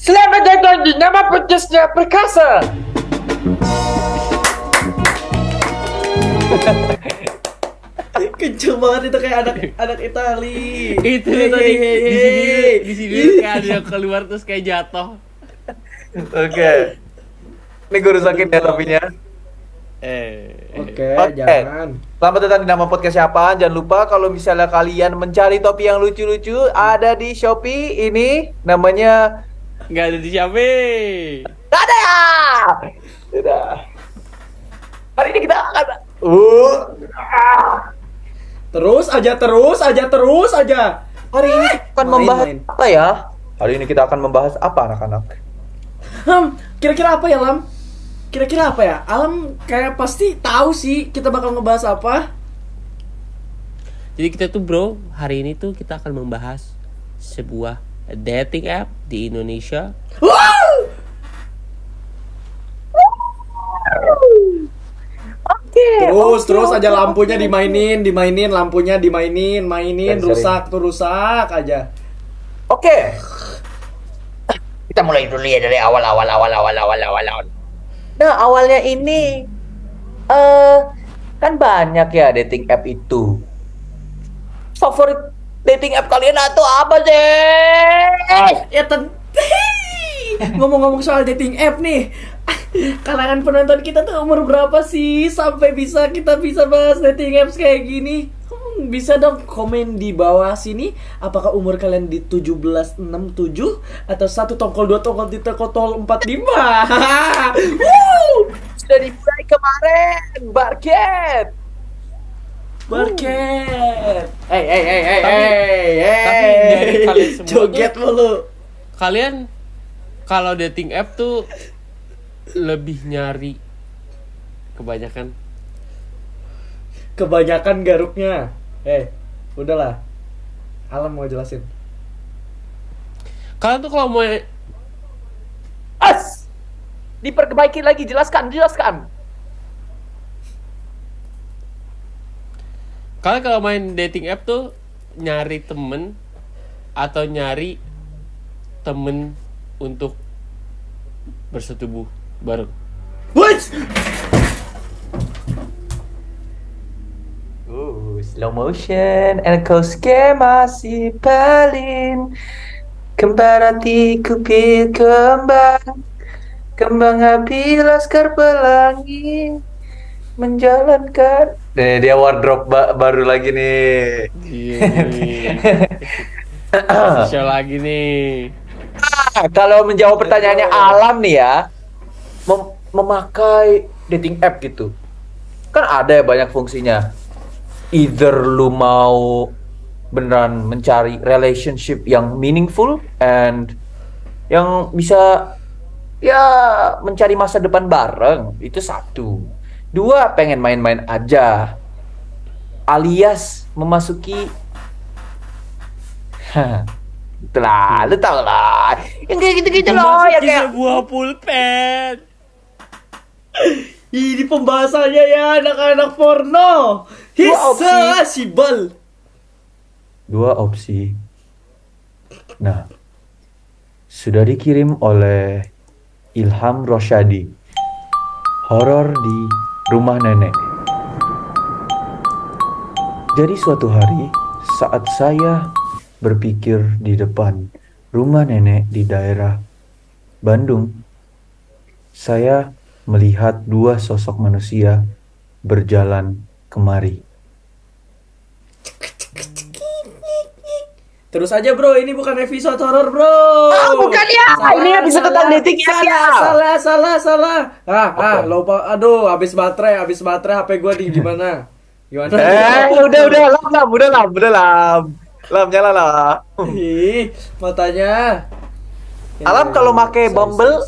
Selamat datang di nama podcastnya Perkasa. Kenceng banget itu kayak anak Itali. Itu tadi di sini kayak ada yang keluar terus kayak jatuh. Oke. Ini gue rusakin ya topinya. Oke, Oke. jangan. Selamat datang di nama podcast siapaan. Jangan lupa kalau misalnya kalian mencari topi yang lucu-lucu, ada di Shopee. Ini namanya Nggak ada di Shopee. ada ya. Sudah. Hari ini kita akan Terus aja. Hari ini kita akan membahas apa ya? Hari ini kita akan membahas apa anak-anak? Kira-kira apa ya, Lam? Kira-kira apa ya? Alam kayak pasti tahu sih kita bakal ngebahas apa. Jadi kita tuh bro, hari ini tuh kita akan membahas sebuah dating app di Indonesia. Wow! Terus aja lampunya dimainin, lampunya dimainin, rusak aja. Oke. Kita mulai dulu ya dari awal. Nah, awalnya ini kan banyak ya dating app itu. Favorit dating app kalian atau apa sih? Ya ngomong-ngomong soal dating app nih, kalangan penonton kita tuh umur berapa sih sampai kita bisa bahas dating apps kayak gini? Bisa dong komen di bawah sini. Apakah umur kalian di 1767 atau 1 tongkol 2 tongkol 3 tongkol 4 5? Sudah dimulai kemarin, Barket. Tapi dari kalian semua joget mulu. Kalian kalau dating app tuh lebih nyari kebanyakan Garuknya. Udahlah. Alam mau jelasin. kalian tuh kalau mau Diperbaiki lagi, jelaskan. kalian kalau main dating app tuh nyari temen atau nyari temen untuk bersetubuh bareng? What? Slow motion, Elkoske masih paling kembar hatiku pil kembang api laskar pelangi menjalankan. Nih dia wardrobe baru lagi nih. Show lagi nih. Kalau menjawab pertanyaannya Alam nih ya, memakai dating app gitu, kan ada ya banyak fungsinya. Either lu mau beneran mencari relationship yang meaningful and yang bisa ya mencari masa depan bareng, itu satu. Dua, pengen main-main aja, alias memasuki itulah, lu tau lah, yang kayak gitu-gitu loh, ya kayak sebuah pulpen. Ini pembahasannya ya anak-anak porno. Hisasibal. Dua opsi. Nah, sudah dikirim oleh Ilham Rosyadi. Horor di rumah nenek. Jadi suatu hari saat saya berpikir di depan rumah nenek di daerah Bandung, saya melihat dua sosok manusia berjalan kemari. Terus aja bro, ini bukan episode horor bro. Bukan ya, ini episode tentang dating ya. Salah. Lupa, aduh, habis baterai HP gua di gimana? Gimana? Udah lam, nyala lah. Ih, matanya. Alam kalau make Bumble,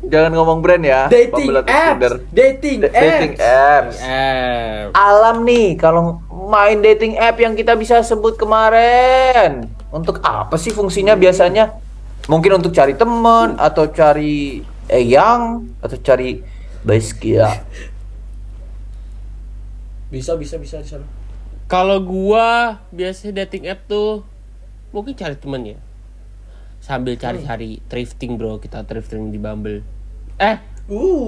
jangan ngomong brand ya. Dating Bumble atau apps. Tinder. Dating apps. Alam nih, kalau main dating app yang kita bisa sebut kemarin, untuk apa sih fungsinya biasanya? Mungkin untuk cari teman atau cari eyang atau cari baskia. Bisa di sana. Kalau gua biasanya dating app tuh mungkin cari temen ya. Sambil cari-cari thrifting bro, kita thrifting di Bumble.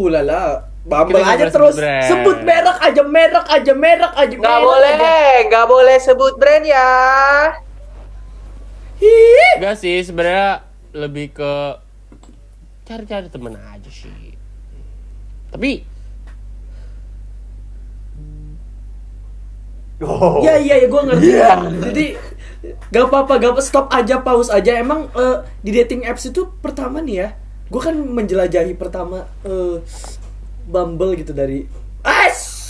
Lala. Bumble Kita aja nggak terus sebut brand. sebut merek aja. Nggak boleh sebut brand ya. Enggak sih, sebenarnya lebih ke cari-cari temen aja sih. Tapi Iya, gue ngerti. Jadi gak apa-apa, stop aja, pause aja. Emang di dating apps itu pertama nih ya, gue kan menjelajahi pertama Bumble gitu dari.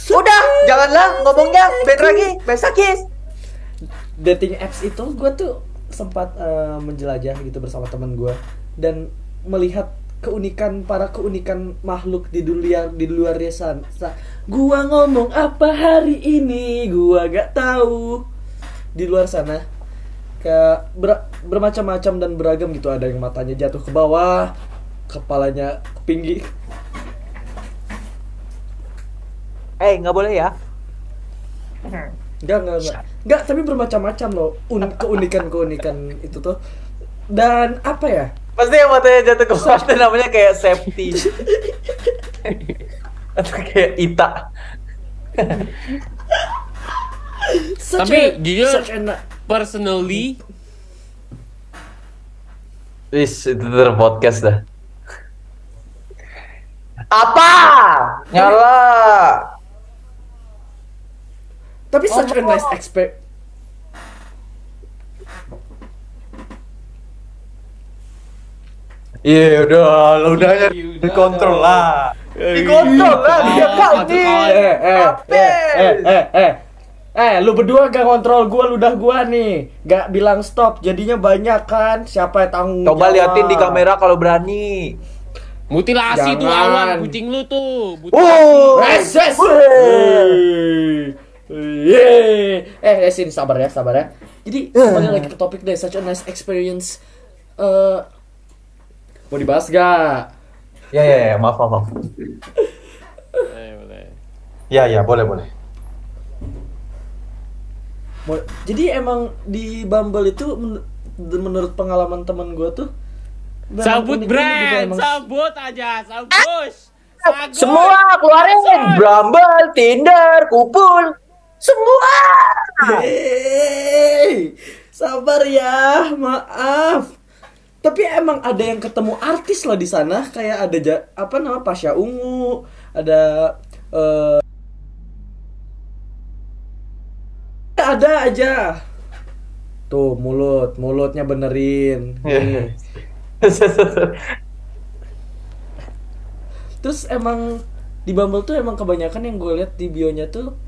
Udah, janganlah ngomongnya band lagi, besakis. Dating apps itu gue tuh sempat menjelajah gitu bersama teman gue dan melihat keunikan makhluk di luar sana. Gua ngomong apa hari ini, gua gak tahu. Di luar sana kayak bermacam-macam dan beragam gitu. Ada yang matanya jatuh ke bawah, kepalanya ke pinggir. Nggak boleh ya. Enggak, tapi bermacam-macam loh. Keunikan itu tuh. Dan apa ya? Pasti yang matanya jatuh ke bawah itu namanya kayak safety. Atau kayak Ita. tapi jujur personally Itu podcast dah. Apa? Nyala. Tapi such a nice expert. Iya udah dikontrol lah. Dikontrol lah dia kau nih. Lu berdua gak kontrol gua, ludah gua nih. Gak bilang stop, jadinya banyak kan. Siapa yang tanggung jawab? Coba liatin di kamera kalau berani. mutilasi tuh Jangan. awan kucing lu tuh. Sini sabar ya. Jadi kembali lagi ke topik deh, such a nice experience. Mau dibahas gak? Ya, maaf. Boleh. Ya, boleh. Jadi emang di Bumble itu menurut pengalaman teman gue tuh Sabut unik-unik brand, gitu emang. sabut aja, sabus. Sagus. Semua keluarin. Bumble, Tinder, Kupul. Semua. Hey, sabar ya, maaf. Tapi emang ada yang ketemu artis lah di sana, kayak ada Pasha Ungu, ada ada aja. Tuh mulutnya benerin. Nih. Terus emang di Bumble tuh emang kebanyakan yang gue lihat di bionya tuh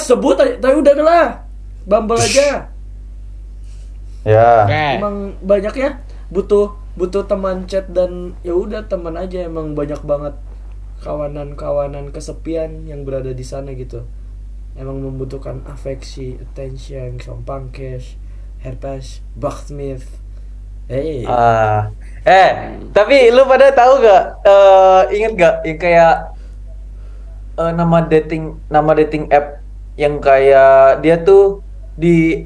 sebut aja, tapi udah lah. Bumble aja. Ya. Emang banyak ya, butuh teman chat dan ya udah teman aja. Emang banyak banget kawanan kesepian yang berada di sana gitu. Emang membutuhkan afeksi, attention, sompangkes, herpes, backsmith. Tapi lu pada tahu gak? Ingat gak yang kayak nama dating app yang kayak dia tuh dia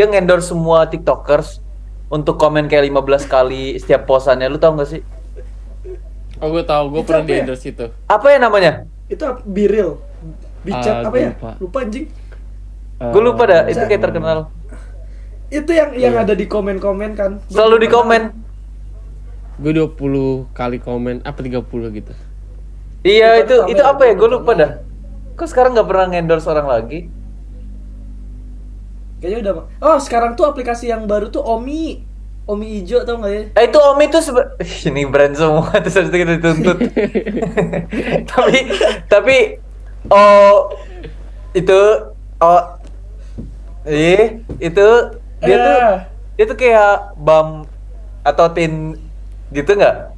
nge-endorse semua TikTokers untuk komen kayak 15 kali setiap posannya. Lu tahu gak sih? Oh, gue tahu, gue Itu pernah apa ya? di-endorse itu. Apa ya namanya? Itu Biril. Bicat apa Gua ya? lupa. Lupa anjing. Gue lupa dah, itu kayak terkenal. Itu yang ada di komen-komen kan. Selalu di komen. Gue 20 kali komen, apa 30 gitu. Iya, Itu itu apa ya? Gue lupa terkenal. dah. Kok sekarang nggak pernah endorse orang lagi? Kayaknya udah. Oh, sekarang tuh aplikasi yang baru tuh Omi Ijo, tau gak ya? Itu Omi tuh ini brand semua terus habis itu kita dituntut. tapi itu dia tuh kayak bum atau tin gitu nggak?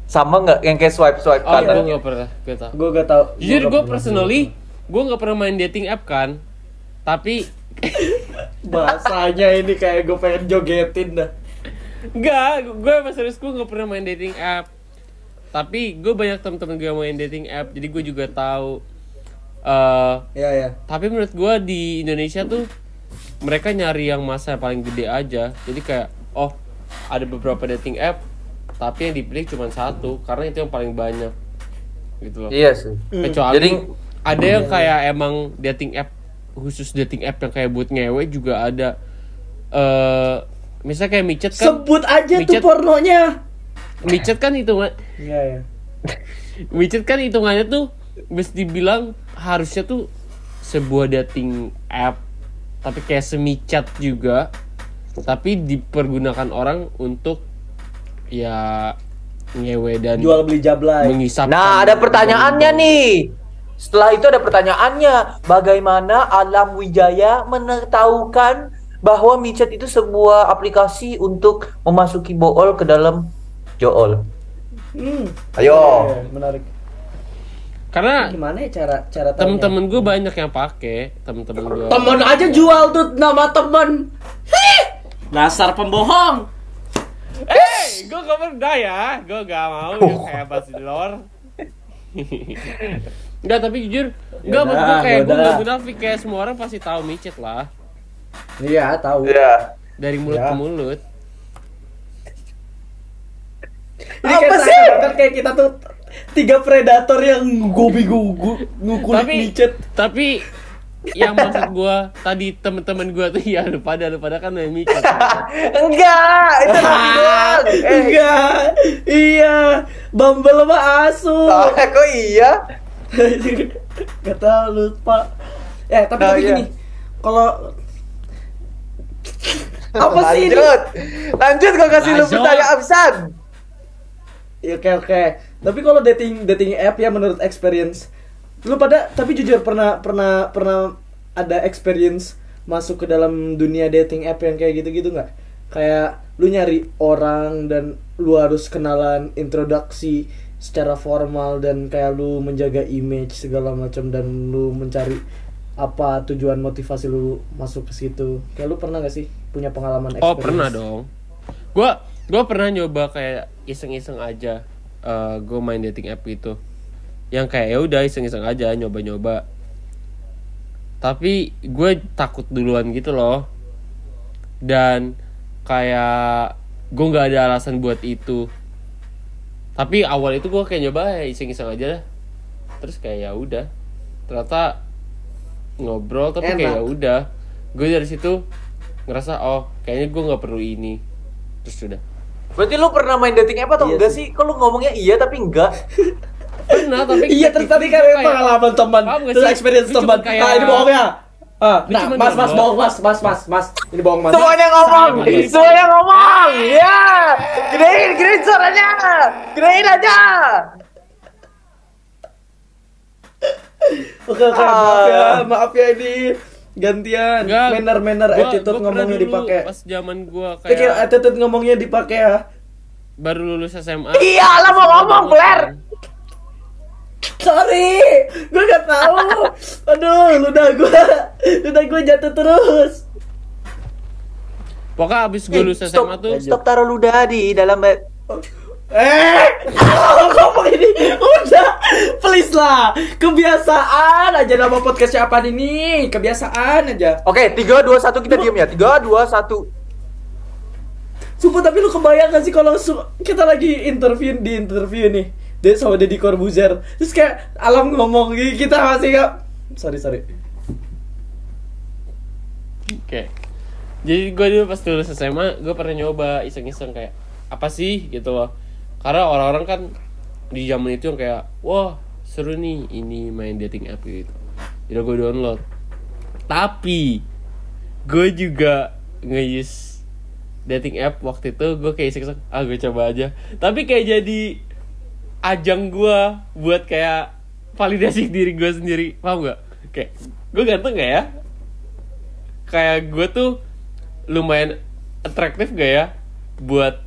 Sama nggak yang kayak swipe Oh, kanan? gue gak pernah, gue tau. Gue gak tau. Jujur gue personally, gue gak pernah main dating app kan. Tapi bahasanya ini kayak gue pengen jogetin dah. enggak, gue pas serius gue gak pernah main dating app. Tapi gue banyak temen-temen gue main dating app, jadi gue juga tahu. Ya. Tapi menurut gue di Indonesia tuh mereka nyari yang masa paling gede aja. Jadi kayak ada beberapa dating app tapi yang dipilih cuma satu karena itu yang paling banyak gitu loh. Iya sih. Kecuali Jadi ada yang kayak emang dating app khusus dating app yang kayak buat ngewe juga ada. Misalnya kayak micet kan. Sebut aja micet, tuh pornonya. Micet kan hitungan. Iya ya. Micet kan hitungannya tuh mesti dibilang harusnya tuh sebuah dating app tapi kayak semicet juga tapi dipergunakan orang untuk ya ngewe dan Jual beli jablay. mengisap. Nah, ada pertanyaannya nih. Setelah itu ada pertanyaannya. Bagaimana Alam Wijaya mengetahukan bahwa micet itu sebuah aplikasi untuk memasuki bool ke dalam jool? Ayo. Iya, menarik. Karena Gimana ya cara temen-temen gue banyak yang pakai, temen-temen gue. Temen aja jual tuh nama temen. Dasar pembohong. Gue gak pernah ya, gue gak mau yang kayak Basilor. Enggak, tapi jujur, enggak menurut gue kayak gue gak munafik, kayak semua orang pasti tahu micet lah. Iya, tahu. Iya. Dari mulut Ya. ke mulut. Ini kayak kita tuh 3 predator yang ngukulik Tapi micet. tapi yang maksud gue tadi temen-temen gue tuh ya lu pada kan main micet. Enggak, itu Nabi doang. Enggak. Iya, Bumble sama Asu. Kok iya? Gak tau, lupa. Tapi iya. gini. Kalau apa sih ini? Lanjut kau kasih lu Lanjut. pertanyaan absen. Ya, oke. Tapi kalau dating app ya menurut experience lu pada tapi jujur pernah ada experience masuk ke dalam dunia dating app yang kayak gitu-gitu nggak? Kayak lu nyari orang dan lu harus kenalan, introduksi secara formal dan kayak lu menjaga image segala macam dan lu mencari apa tujuan motivasi lu masuk ke situ. Kayak lu pernah gak sih punya pengalaman experience? Oh pernah dong. Gue pernah nyoba kayak iseng-iseng aja. Gue main dating app gitu. Yang kayak ya udah iseng-iseng aja nyoba-nyoba. Tapi gue takut duluan gitu loh. Dan kayak gue nggak ada alasan buat itu. Tapi awal itu gue kayak nyoba ya iseng-iseng aja lah. Terus kayak ya udah. Ternyata ngobrol tapi Enak. kayak ya udah. Gue dari situ ngerasa kayaknya gue nggak perlu ini. Terus udah. Berarti lu pernah main dating app atau Iya enggak sih. sih? Kok lu ngomongnya iya tapi enggak? Pernah tapi Iya, terus tadi kan pengalaman teman, Paham gak terus sih? experience Lu teman. cuma kayak- Nah, ini bohong ya. Lu Nah, cuma mas jomblo. bohong, mas. Ini bohong, mas. Semuanya ngomong, Sama. semuanya ngomong. Ya, gedein suaranya, gedein aja. Oke, maaf ya ini gantian. Manner attitude ngomongnya dipakai. Pas zaman gua Kayak kayak attitude ngomongnya dipakai ya. baru lulus SMA. Iya lah mau ngomong, Blair. Sorry, gue gak tahu. Aduh, ludah gue jatuh terus. Pokoknya abis gue lulus SMA tuh Stop taruh ludah di dalam Ngomong ini udah, please lah. Kebiasaan aja nama podcast siapaan ini, kebiasaan aja. Oke, 3, 2, 1 kita diem ya. 3, 2, 1. Sumpah, tapi lu kebayang gak sih kalau kita lagi interview nih, dia sama Deddy Corbuzier, terus kayak Alam ngomong kita masih gak. Sorry. Oke. Jadi gue dulu pas lulus SMA gue pernah nyoba iseng-iseng kayak apa sih gitu loh. Karena orang-orang kan di zaman itu yang kayak wah seru nih ini main dating app gitu. Jadi gue download. Tapi gue juga nge-use dating app waktu itu gue kayak iseng-iseng gue coba aja. Tapi kayak jadi ajang gue buat kayak validasi diri gue sendiri. Paham gak? Kayak gue ganteng gak ya? Kayak gue tuh lumayan atraktif gak ya buat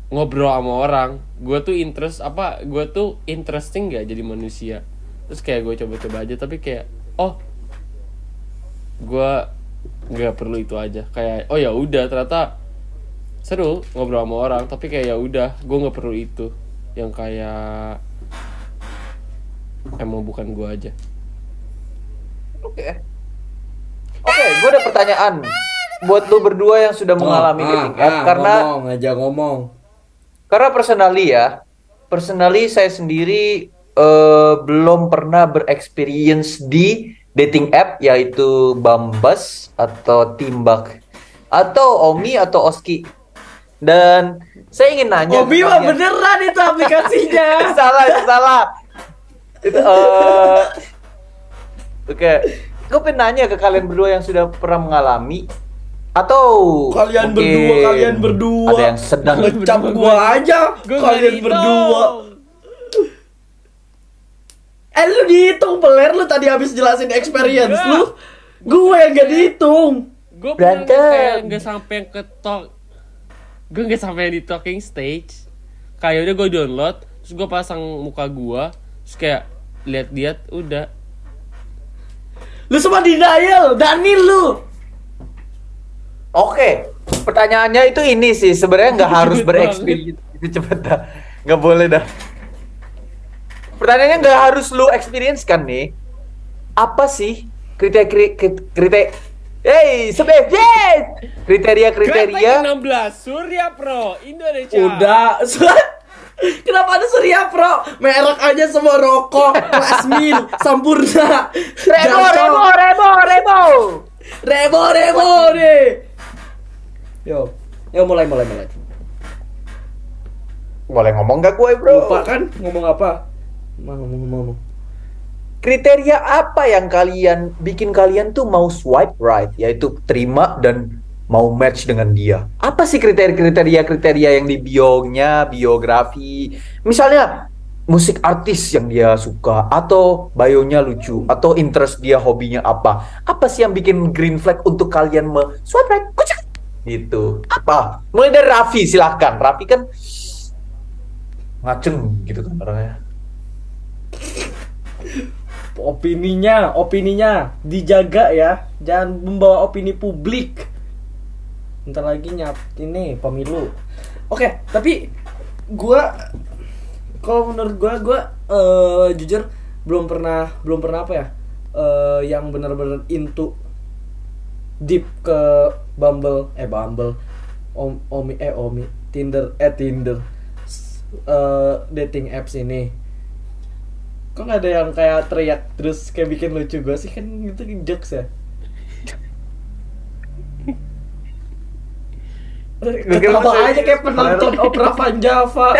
ngobrol sama orang. Gue tuh interesting gak jadi manusia. Terus kayak gue coba-coba aja tapi kayak gue nggak perlu itu aja. Kayak ya udah ternyata seru ngobrol sama orang tapi kayak ya udah gue nggak perlu itu yang kayak emang bukan gue aja. Oke. Oke, gue ada pertanyaan buat lu berdua yang sudah mengalami dating app ngomong. karena personally saya sendiri belum pernah bereksperience di dating app yaitu Bambas atau Timbuk atau Omi atau Oski. Dan saya ingin nanya Omi mah beneran itu aplikasinya. salah. Itu oke. Gue pengen nanya ke kalian berdua yang sudah pernah mengalami atau Kalian mungkin berdua ada yang sedang ngecap gua aja. Kalian berdua. Lu dihitung peler, lu tadi habis jelasin experience lu. Gue yang gak dihitung. Gue Berantem. kayak nggak sampai yang ke talk. Gue nggak sampai di talking stage. Kayak udah gue download, terus gue pasang muka gue, terus kayak lihat udah. Lu semua denial, Daniel lu. Oke, pertanyaannya itu ini sih sebenarnya nggak harus bereksperience itu cepet dah, nggak boleh dah. Pertanyaannya nggak harus lu experience kan nih? Apa sih kriteria Kriteria 16 Surya Pro Indonesia. Udah. Kenapa ada Surya Pro? Merek aja semua rokok, Lasmin, Sampurna, Rebo deh. Yo, mulai. Boleh ngomong gak gue bro? Lupa kan ngomong apa? Ngomong. Kriteria apa yang bikin kalian tuh mau swipe right, yaitu terima dan mau match dengan dia? Apa sih kriteria yang di biografi? Misalnya musik artis yang dia suka, atau bio-nya lucu, atau interest dia hobinya apa? Apa sih yang bikin green flag untuk kalian swipe right? Kucek! Gitu. Apa? Mulai dari Raffi, silahkan. Raffi kan ngaceng gitu kan orangnya. Opininya dijaga ya, jangan membawa opini publik. Ntar lagi ini pemilu. Oke, tapi kalau menurut gue jujur belum pernah apa ya, yang benar-benar into deep ke Bumble, Tinder, dating apps ini. Kok nggak ada yang kayak teriak terus kayak bikin lucu gue sih, kan itu jokes ya. Ketawa aja kayak penonton opera Van Java.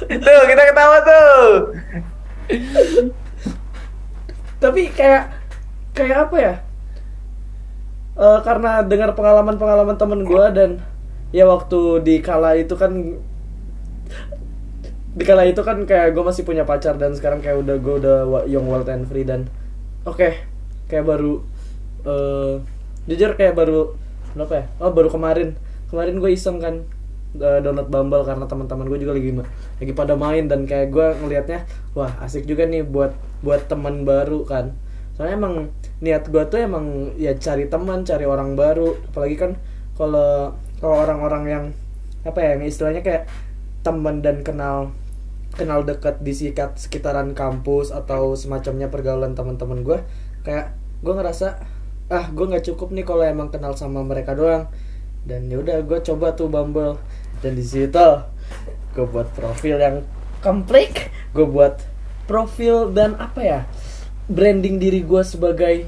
Tuh, kita ketawa tuh. Tapi kayak apa ya? Karena dengar pengalaman temen gue, dan ya waktu di kala itu kan kayak gue masih punya pacar, dan sekarang kayak gue udah young wild and free, dan kayak baru jujur kayak baru apa ya? Baru kemarin gue iseng kan download Bumble karena teman-teman gue juga lagi pada main, dan kayak gue ngelihatnya wah asik juga nih buat teman baru kan. Soalnya emang niat gue tuh emang ya cari teman, cari orang baru, apalagi kan kalau orang-orang yang apa ya, yang istilahnya kayak teman dan kenal dekat di sekitaran kampus atau semacamnya pergaulan teman-teman gue, kayak gue ngerasa gue nggak cukup nih kalau emang kenal sama mereka doang. Dan ya udah gue coba tuh Bumble, dan di situ gue buat profil yang komplit, gue buat profil dan apa ya, branding diri gue sebagai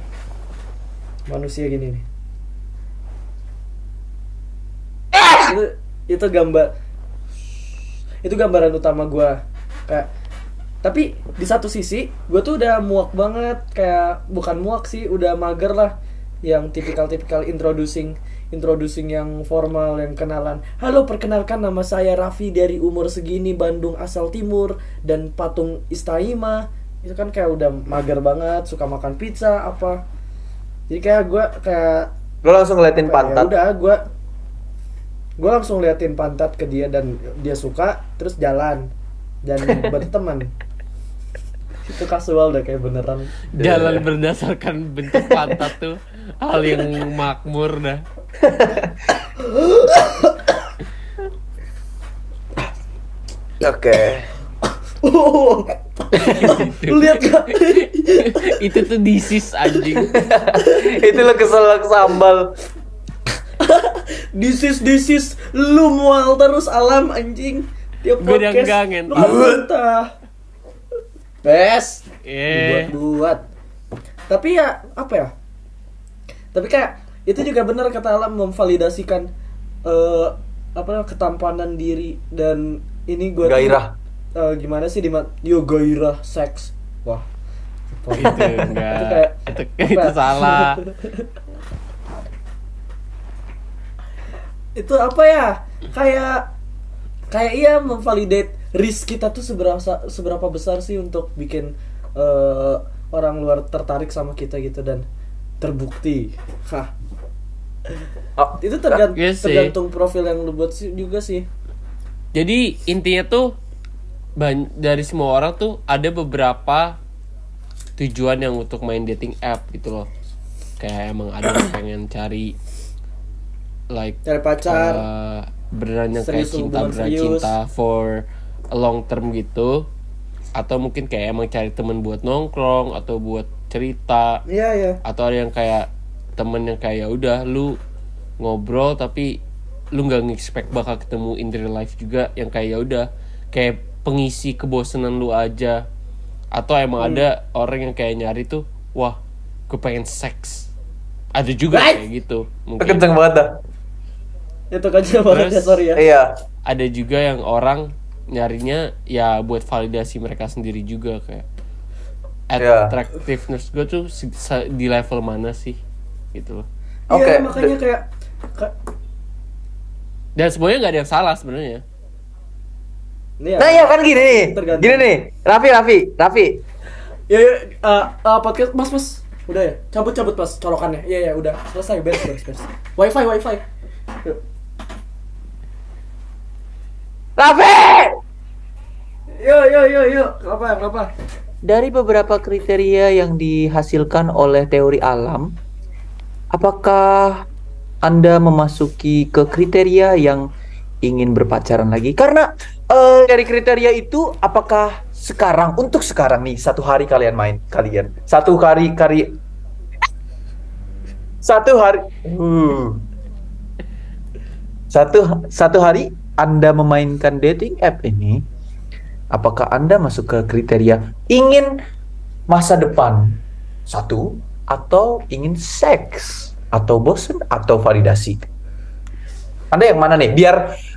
manusia gini nih. Itu gambaran utama gue. Kayak, tapi di satu sisi gue tuh udah muak banget, kayak bukan muak sih, udah mager lah yang tipikal introducing yang formal, yang kenalan. Halo, perkenalkan nama saya Raffi dari umur segini, Bandung asal timur, dan patung Istaima. Itu kan kayak udah mager banget, suka makan pizza apa. Jadi kayak gue langsung ngeliatin pantat. Ya udah, gue langsung liatin pantat ke dia, dan dia suka, terus jalan dan berteman. Itu kasual dah, kayak beneran Jalan berdasarkan bentuk pantat tuh hal yang makmur dah. Oke. Lu lihat gak? Itu tuh disease anjing. Itu lo keselak sambal. This is lu mual terus alam anjing. Tiap Gua podcast gangen. lu kan muntah. Bes. Eh. Buat. Tapi ya apa ya? Tapi kayak itu juga benar kata alam memvalidasikan ketampanan diri dan ini gue Gairah. Gimana sih gairah seks. Wah. Itu enggak. Itu kayak itu salah. Itu apa ya? Kayak iya memvalidate risk kita tuh seberapa besar sih untuk bikin orang luar tertarik sama kita gitu dan terbukti. Itu Iya sih. tergantung profil yang lu buat juga sih. Jadi intinya tuh dari semua orang tuh ada beberapa tujuan yang untuk main dating app gitu loh. Kayak emang ada yang pengen cari Cari pacar, beneran yang kayak serius, cinta, hubungan beneran serius. cinta for a long term gitu. Atau mungkin kayak emang cari temen buat nongkrong atau buat cerita. Iya. Atau ada yang kayak temen yang kayak udah lu ngobrol tapi lu nggak nge-expect bakal ketemu in real life juga, yang kayak ya udah kayak pengisi kebosanan lu aja. Atau emang ada orang yang kayak nyari tuh, wah gue pengen seks, ada juga kayak gitu mungkin. Kenceng banget dah. Itu kan banget ya, sorry ya. Iya. Ada juga yang orang nyarinya ya buat validasi mereka sendiri juga, kayak Iya. attractiveness gue tuh di level mana sih gitu loh. Oke. Iya, makanya kayak Dan semuanya nggak ada yang salah sebenarnya. Nah ya kan gini nih. Tergantung. Gini nih. Raffi. Ya, podcast mas udah ya, cabut pas colokannya. Iya udah selesai, beres. Wifi. Yuk. Raffi! Yuk. Apa? Dari beberapa kriteria yang dihasilkan oleh teori alam, apakah Anda memasuki ke kriteria yang ingin berpacaran lagi? Karena dari kriteria itu, apakah untuk sekarang nih, satu hari satu hari Anda memainkan dating app ini, apakah Anda masuk ke kriteria ingin masa depan satu, atau ingin seks, atau bosen, atau validasi? Anda yang mana nih?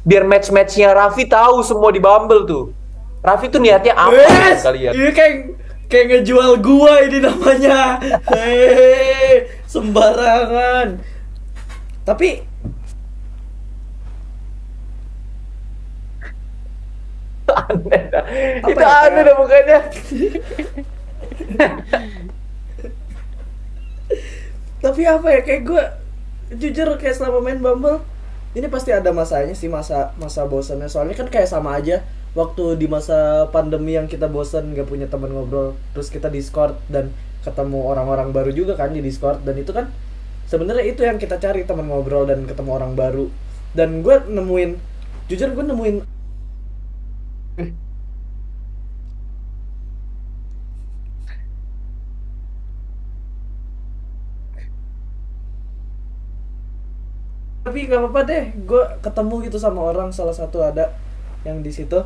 Biar match-matchnya Raffi tahu semua di Bumble tuh. Raffi tuh niatnya apa kalian? Ini kayak ngejual gua ini namanya. Sembarangan. Tapi Aneh dah. Apa Itu ya, aneh kayak- dah bukannya. Tapi apa ya, kayak gue jujur kayak selama main Bumble ini pasti ada masanya sih, masa bosannya. Soalnya kan kayak sama aja waktu di masa pandemi yang kita bosan nggak punya teman ngobrol, terus kita Discord dan ketemu orang-orang baru juga kan di Discord, dan itu kan sebenarnya itu yang kita cari, teman ngobrol dan ketemu orang baru. Dan gue nemuin tapi nggak apa-apa deh, gue ketemu gitu sama orang, salah satu ada yang di situ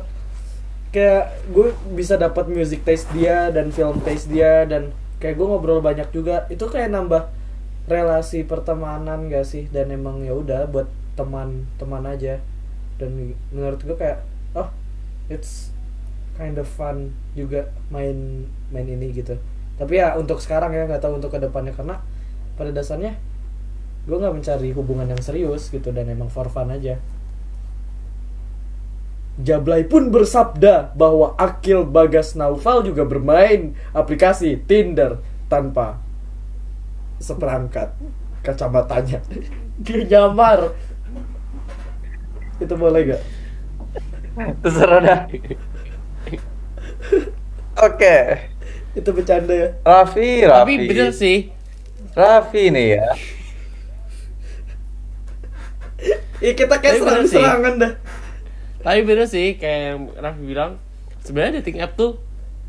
kayak gue bisa dapat music taste dia dan film taste dia, dan kayak gue ngobrol banyak juga. Itu kayak nambah relasi pertemanan gak sih, dan emang ya udah buat teman aja. Dan menurut gue kayak it's kind of fun juga main ini gitu. Tapi ya untuk sekarang ya, nggak tahu untuk kedepannya, karena pada dasarnya gue nggak mencari hubungan yang serius gitu, dan emang for fun aja. Jablay pun bersabda bahwa Akil Bagas Naufal juga bermain aplikasi Tinder tanpa seperangkat kacamatanya. Dia nyamar. Itu boleh gak? Terserah dah. Oke. Itu bercanda ya. Raffi. Tapi bener sih. Raffi nih ya. Kita kayak Tapi bener sih. serang-serangan dah. Tapi bener sih kayak yang Raffi bilang, sebenarnya dating app tuh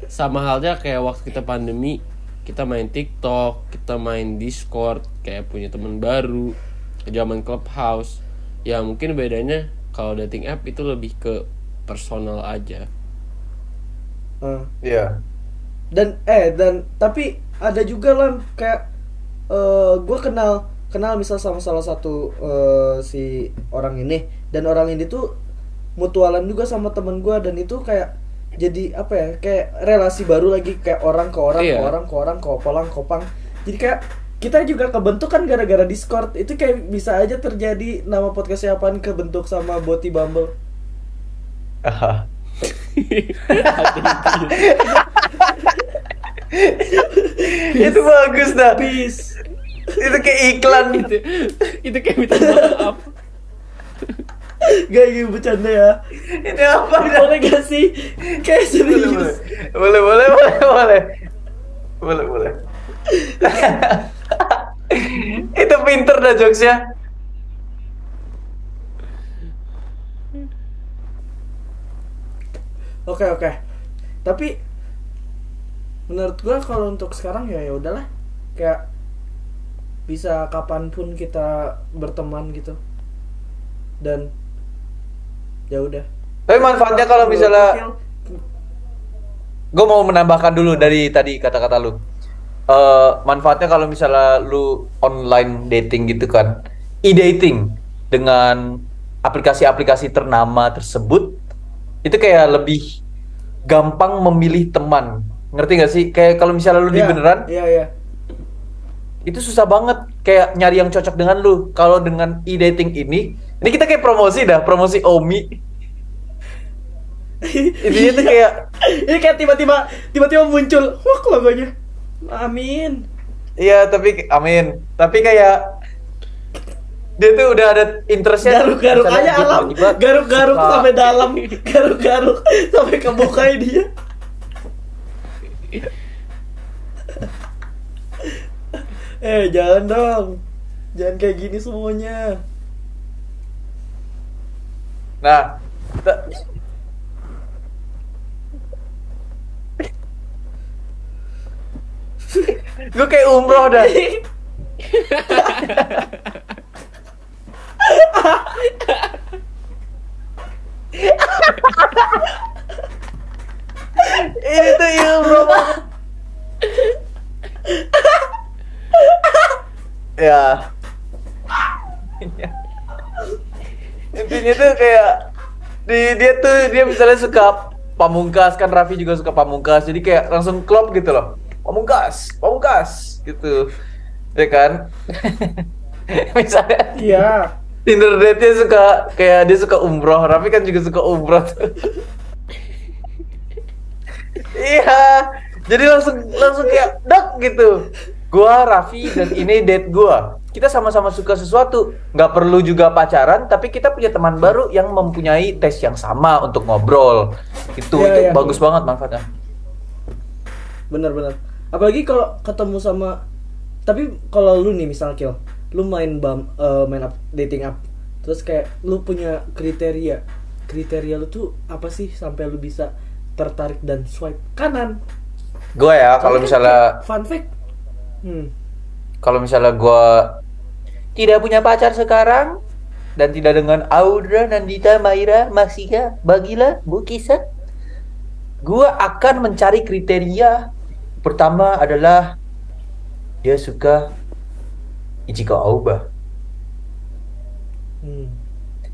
sama halnya kayak waktu kita pandemi, kita main TikTok, kita main Discord, kayak punya teman baru, zaman Clubhouse. Ya mungkin bedanya kalau dating app itu lebih ke personal aja. Iya. Dan tapi ada juga lah kayak gue kenal misal sama salah satu si orang ini, dan orang ini tuh mutualan juga sama temen gue, dan itu kayak jadi apa ya, kayak relasi baru lagi, kayak orang ke orang, Iya. ke orang ke orang, kopang. Jadi kayak kita juga kebentuk kan gara-gara Discord. Itu kayak bisa aja terjadi nama podcastnya apaan kebentuk sama Boti Bumble. Itu bagus dah. Peace. Itu kayak iklan. Itu kayak minta maaf. Gak gitu bercanda ya. Ini apa dah? Boleh gak sih? Kayak serius. Boleh. Itu pinter dah jokesnya. Oke. Tapi menurut gua kalau untuk sekarang ya udahlah, kayak bisa kapanpun kita berteman gitu, dan ya udah. Tapi manfaatnya kalau misalnya, gue mau menambahkan dulu dari tadi kata-kata lu. Manfaatnya kalau misalnya lu online dating gitu kan, e-dating dengan aplikasi-aplikasi ternama tersebut, itu kayak lebih gampang memilih teman. Ngerti gak sih? Kayak kalau misalnya lu di beneran, Iya. itu susah banget kayak nyari yang cocok dengan lu. Kalau dengan e-dating ini kita kayak promosi Omi. Intinya tuh kayak ini kayak tiba-tiba muncul hook logonya. Amin. iya, tapi amin. Tapi kayak dia tuh udah ada interestnya. Garuk-garuk Misalnya aja dia alam. tiba-tiba Garuk-garuk suka- sampai dalam. Garuk-garuk sampai ke mukanya dia. Jangan dong. Jangan kayak gini semuanya. Nah, gue kayak umroh dah. Ini tuh umroh banget. Ya. Intinya tuh kayak dia misalnya suka Pamungkas, kan Raffi juga suka Pamungkas, jadi kayak langsung klop gitu loh. Pamungkas gitu, ya kan? Misalnya Iya. Tinder date-nya suka kayak dia suka umroh, Raffi kan juga suka umroh tuh. Iya, jadi langsung kayak dak gitu. Gua Raffi dan ini date gua. Kita sama-sama suka sesuatu, nggak perlu juga pacaran, tapi kita punya teman baru yang mempunyai taste yang sama untuk ngobrol. Itu Iya. bagus banget manfaatnya. Benar. Apalagi kalau ketemu sama, tapi kalau lu nih misal Kill, lu main dating app, terus kayak lu punya kriteria lu tuh apa sih sampai lu bisa tertarik dan swipe kanan? Gua ya, kalau Soalnya kan misalnya kayak fun fact. kalau misalnya gua tidak punya pacar sekarang dan tidak dengan Audra, Nandita, Maira, Masika, Bagila, Bu Kisah, gua akan mencari kriteria. Pertama adalah dia suka Ichiko Aoba.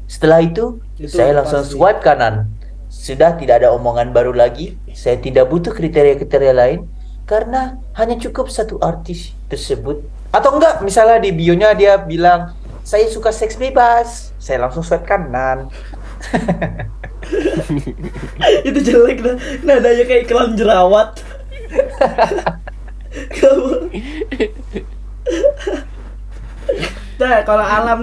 Setelah itu saya langsung pasti. swipe kanan. Sudah tidak ada omongan baru lagi. Saya tidak butuh kriteria-kriteria lain karena hanya cukup satu artis tersebut. Atau enggak, misalnya di bio-nya dia bilang saya suka seks bebas, saya langsung swipe kanan. Itu jelek dah, nadanya kayak iklan jerawat. Kamu. Nah, kalau alam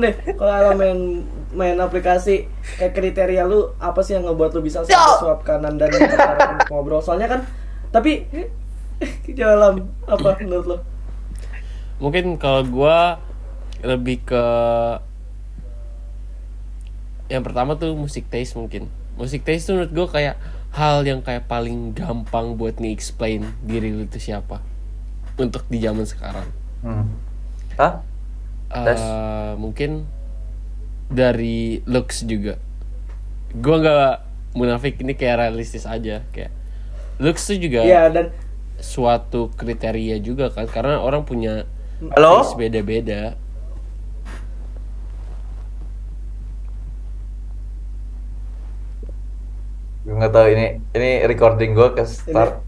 main aplikasi, kayak kriteria lu apa sih yang ngebuat lu bisa sampai swipe kanan dan tertarik untuk ngobrol? Soalnya kan, tapi alam apa menurut lo? Mungkin kalau gua lebih ke yang pertama tuh musik taste mungkin. Musik taste tuh menurut gua kayak hal yang kayak paling gampang buat nge-explain diri lu itu siapa untuk di zaman sekarang. Hah? Tes? Mungkin dari looks juga. Gue nggak munafik, ini kayak realistis aja, kayak looks tuh juga Iya, dan suatu kriteria juga kan, karena orang punya Halo? taste beda-beda. Gue nggak tahu ini recording gue ke start.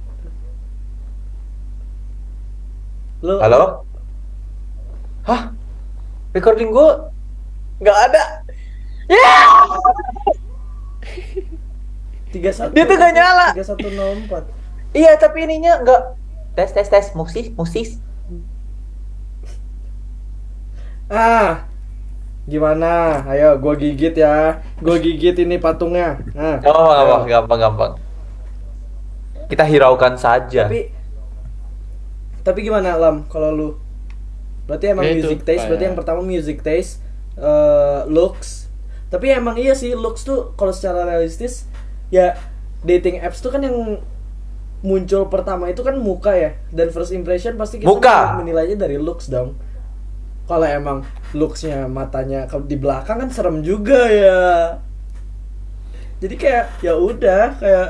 lu Halo? Hah? Recording gue nggak ada. Ya! 31 Dia tuh nggak nyala. 3104. Iya, tapi ininya nggak. Tes, musis. Gimana? Ayo, gue gigit ya. Gue gigit ini patungnya. Nah, Oh, ayo. gampang. Kita hiraukan saja. Tapi gimana Lam? Kalau lu, berarti emang Ya itu, music taste. Berarti kayak- yang pertama music taste, looks. Tapi emang iya sih, looks tuh kalau secara realistis ya, dating apps tuh kan yang muncul pertama itu kan muka ya. Dan first impression pasti kita Muka. menilainya dari looks dong. Kalau emang looksnya, matanya di belakang kan serem juga ya. Jadi kayak ya udah, kayak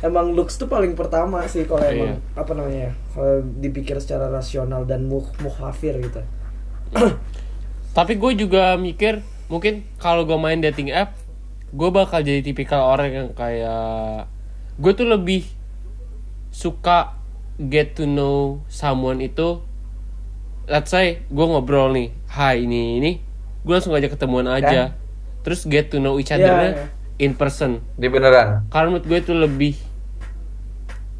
emang looks tuh paling pertama sih kalau emang apa namanya ya, kalau dipikir secara rasional dan mukhafir gitu. Tapi gue juga mikir mungkin kalau gue main dating app, gue bakal jadi tipikal orang yang kayak, gue tuh lebih suka get to know someone itu. Let's say gue ngobrol nih, hai ini, gue langsung ngajak ketemuan aja, terus get to know each other-nya in person. Ini beneran. Karena menurut gue itu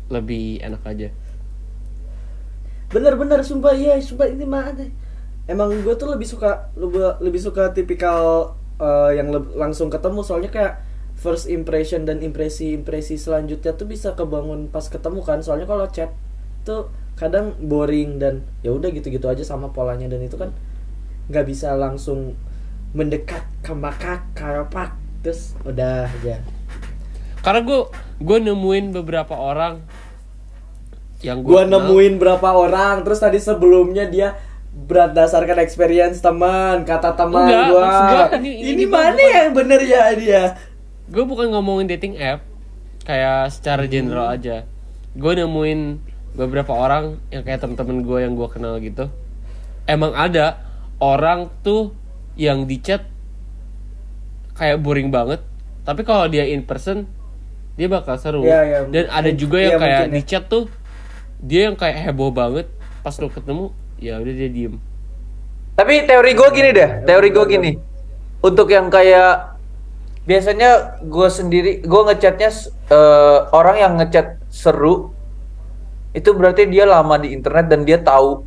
lebih enak aja. Bener sumpah, iya sumpah, ini mah aneh. Emang gue tuh lebih suka tipikal yang langsung ketemu, soalnya kayak first impression dan impresi selanjutnya tuh bisa kebangun pas ketemu kan. Soalnya kalau chat tuh kadang boring dan ya udah gitu-gitu aja sama polanya, dan itu kan nggak bisa langsung mendekat ke maka karopak terus udah aja. Karena gue nemuin beberapa orang yang Gue kenal. nemuin berapa orang, terus tadi sebelumnya dia berdasarkan experience teman, kata teman Enggak, gue. maksud gua ini Mana bukan- yang bener ya dia? Gue bukan ngomongin dating app, kayak secara general aja. Gue nemuin beberapa orang yang kayak temen-temen gue yang gue kenal gitu. Emang ada orang tuh yang di chat kayak boring banget, tapi kalau dia in person dia bakal seru. Iya, Dan ada juga yang iya, kayak mungkin di ya. chat tuh dia yang kayak heboh banget, pas lu ketemu ya udah dia diem. Tapi teori gue gini deh, untuk yang kayak biasanya gue sendiri, gue ngechatnya orang yang ngechat seru, itu berarti dia lama di internet dan dia tahu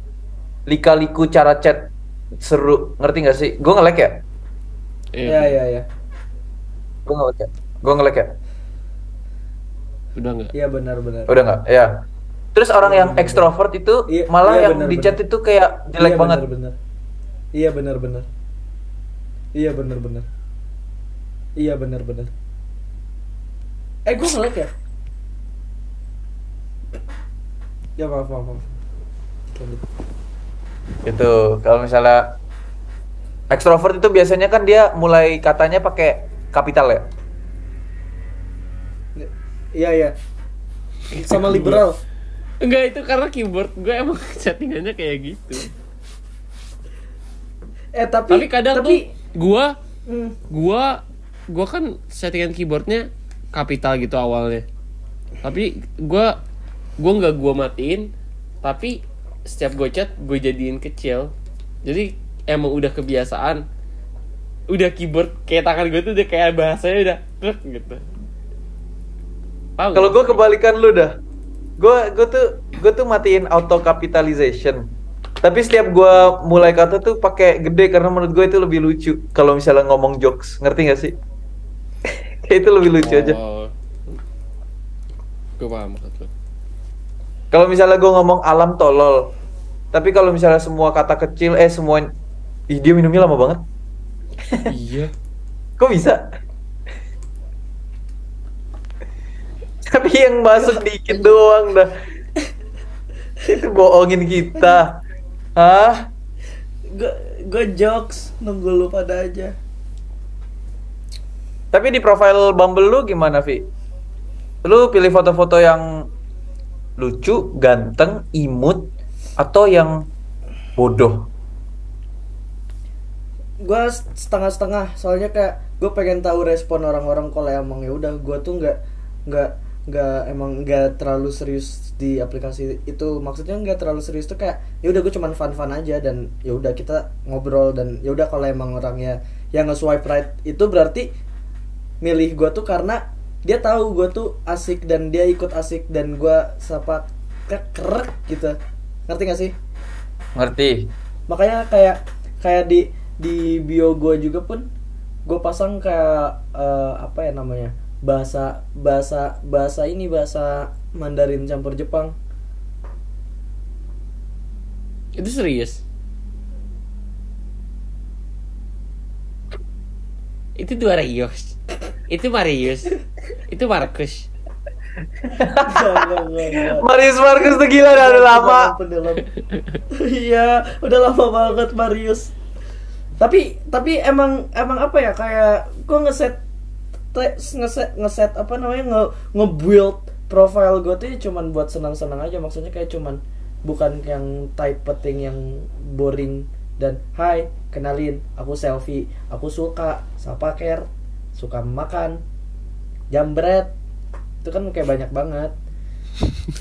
lika-liku cara chat seru, ngerti gak sih? Gue nge-lag ya? Iya. Gue nge-lag ya? Udah nggak? Iya benar. Udah nggak? Ya. Terus orang yang ekstrovert itu Iya, malah iya, yang benar, di chat benar. itu kayak jelek banget. Benar. Iya benar. Iya benar. Gue nge-lag ya? Ya maaf. Gitu. Kalau misalnya ekstrovert itu biasanya kan dia mulai katanya pakai kapital ya. Iya. Sama liberal. Enggak, itu karena keyboard gue emang settingannya kayak gitu. Tapi kadang tuh gua kan settingan keyboardnya kapital gitu awalnya. Tapi gua nggak matiin, tapi setiap gue chat gue jadiin kecil. Jadi emang udah kebiasaan. Udah keyboard kayak tangan gue tuh udah kayak bahasanya udah krek gitu. Paham Kalau nggak? gue kebalikan lu dah. Gue tuh matiin auto capitalization. Tapi setiap gue mulai kata tuh pakai gede karena menurut gue itu lebih lucu. Kalau misalnya ngomong jokes, ngerti gak sih? Kayak itu lebih lucu aja. Gue paham maksud lu. Kalau misalnya gue ngomong alam tolol, tapi kalau misalnya semua kata kecil, semua, dia minumnya lama banget. Iya. Kok bisa? Tapi yang masuk dikit doang dah. Itu bohongin kita. Hah? Gue jokes, nunggu lu pada aja. Tapi di profile Bumble lu gimana, Vi? Lu pilih foto-foto yang lucu, ganteng, imut, atau yang bodoh? Gue setengah-setengah, soalnya kayak gue pengen tahu respon orang-orang. Kalau emang ya udah, gue tuh nggak terlalu serius di aplikasi itu. Maksudnya nggak terlalu serius tuh kayak ya udah gue cuman fun aja, dan ya udah kita ngobrol. Dan ya udah, kalau emang orangnya yang nge-swipe right itu berarti milih gue tuh karena dia tahu gue tuh asik dan dia ikut asik, dan gue sapa kerek gitu. Ngerti gak sih? Ngerti. Makanya kayak di bio gue juga pun gue pasang kayak apa ya namanya, bahasa Mandarin campur Jepang. Itu serius. Itu dua Rios. Itu Marius. Itu Markus. Enggak. Marius Marcus tuh gila dah, udah lama. Iya, udah lama banget Marius. Tapi emang apa ya, kayak gue ngeset apa namanya, nge-build profile gue tuh cuman buat senang-senang aja. Maksudnya kayak cuman bukan yang typeting yang boring. Dan hai, kenalin, aku selfie, aku suka sapaker, suka makan, jambret. Itu kan kayak banyak banget.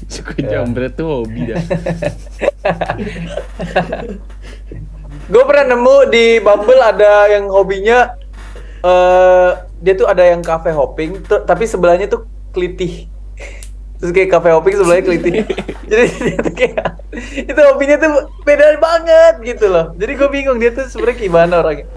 Suka jambret tuh hobi dah. Gue pernah nemu di Bumble ada yang hobinya dia tuh ada yang cafe hopping tapi sebelahnya tuh kelitih. Terus kayak cafe hopping sebelahnya kelitih. Jadi dia tuh kayak itu hobinya tuh beda banget gitu loh. Jadi gue bingung dia tuh sebenarnya gimana orangnya.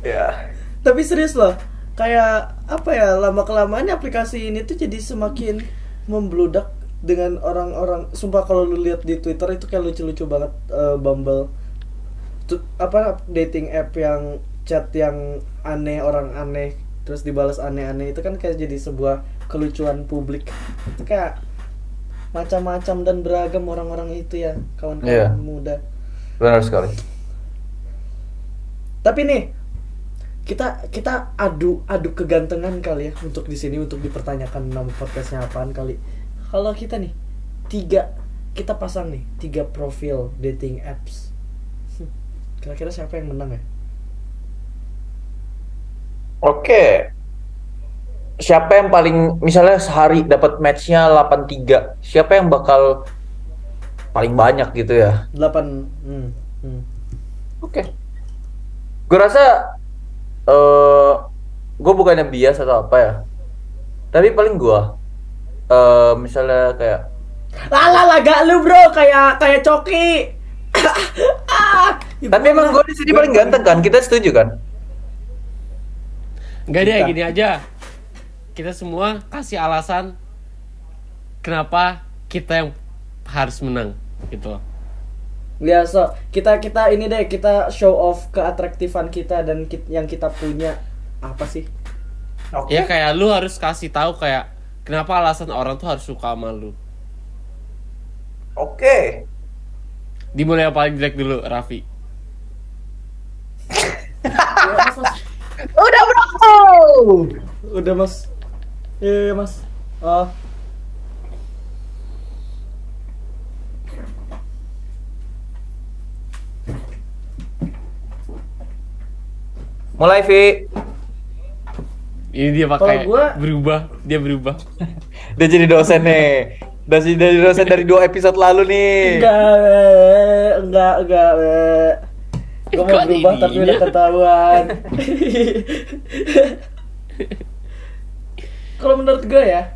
Ya. Tapi serius loh, kayak apa ya, lama-kelamaan aplikasi ini tuh jadi semakin membludak dengan orang-orang. Sumpah kalau lu lihat di Twitter itu kayak lucu-lucu banget. Bumble tuh, apa, dating app yang chat yang aneh, orang aneh terus dibalas aneh-aneh, itu kan kayak jadi sebuah kelucuan publik. Itu kayak macam-macam dan beragam orang-orang itu ya, kawan-kawan muda. Benar sekali. Tapi nih, kita adu kegantengan kali ya untuk di sini, untuk dipertanyakan nama podcastnya apaan kali. Kalau kita nih kita pasang nih 3 profil dating apps, kira-kira siapa yang menang ya? Oke. Siapa yang paling, misalnya sehari dapat matchnya 83, siapa yang bakal paling banyak gitu ya? 8. Oke. Gue rasa gue bukannya bias atau apa ya, tapi paling gue misalnya kayak Lah gak lu bro, kayak Coki. tapi emang gue di sini paling ganteng kan, kita setuju kan? Enggak deh, gini aja. Kita semua kasih alasan kenapa kita yang harus menang gitu loh. Ya, so kita ini deh, kita show off keatraktifan kita dan yang kita punya apa sih? Oke. Ya kayak lu harus kasih tahu kayak kenapa alasan orang tuh harus suka sama lu. Oke. Dimulai yang paling jelek dulu, Raffi. Ya, mas. Udah bro. Udah mas. Iya mas. Mulai Vi. Ini dia pakai Kalau dia berubah. Dia jadi dosen nih. Udah jadi dosen dari 2 episode lalu nih. Enggak. Gue mau berubah tapi udah ketahuan. Kalau menurut gue ya,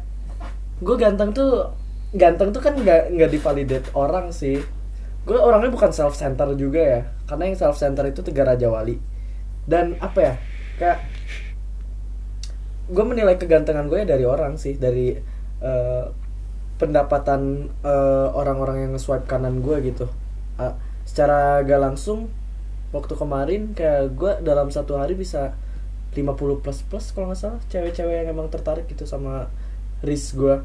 gue ganteng tuh kan nggak divalidate orang sih. Gue orangnya bukan self center juga ya, karena yang self center itu Tiga Raja Wali. Dan apa ya, kayak gue menilai kegantengan gue ya dari orang sih, dari pendapatan orang-orang yang nge-swipe kanan gue gitu. Secara gak langsung, waktu kemarin kayak gue dalam 1 hari bisa 50 plus plus kalau nggak salah, cewek-cewek yang emang tertarik gitu sama Riz gue.